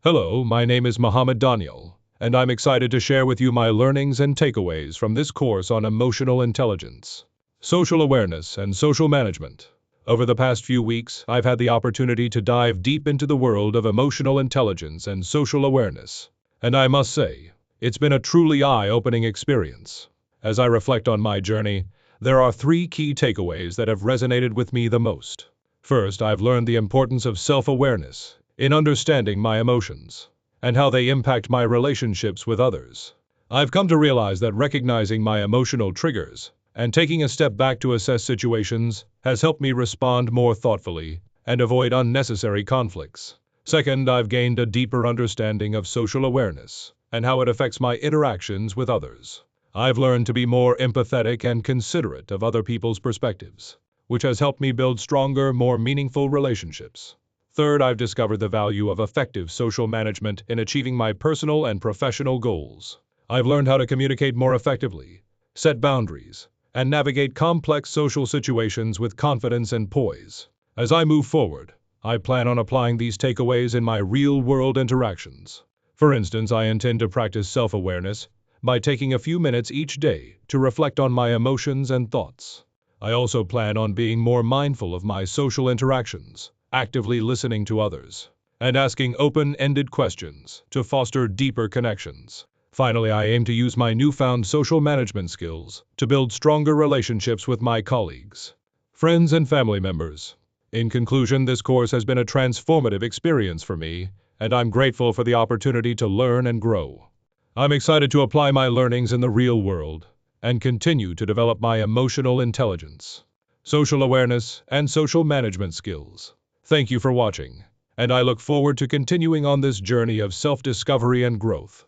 Hello, my name is Mohammed Daniel, and I'm excited to share with you my learnings and takeaways from this course on emotional intelligence, social awareness, and social management. Over the past few weeks, I've had the opportunity to dive deep into the world of emotional intelligence and social awareness. And I must say, it's been a truly eye-opening experience. As I reflect on my journey, there are three key takeaways that have resonated with me the most. First, I've learned the importance of self-awareness in understanding my emotions and how they impact my relationships with others. I've come to realize that recognizing my emotional triggers and taking a step back to assess situations has helped me respond more thoughtfully and avoid unnecessary conflicts. Second, I've gained a deeper understanding of social awareness and how it affects my interactions with others. I've learned to be more empathetic and considerate of other people's perspectives, which has helped me build stronger, more meaningful relationships. Third, I've discovered the value of effective social management in achieving my personal and professional goals. I've learned how to communicate more effectively, set boundaries, and navigate complex social situations with confidence and poise. As I move forward, I plan on applying these takeaways in my real-world interactions. For instance, I intend to practice self-awareness by taking a few minutes each day to reflect on my emotions and thoughts. I also plan on being more mindful of my social interactions, actively listening to others, and asking open-ended questions to foster deeper connections. Finally, I aim to use my newfound social management skills to build stronger relationships with my colleagues, friends, and family members. In conclusion, this course has been a transformative experience for me, and I'm grateful for the opportunity to learn and grow. I'm excited to apply my learnings in the real world and continue to develop my emotional intelligence, social awareness, and social management skills. Thank you for watching, and I look forward to continuing on this journey of self-discovery and growth.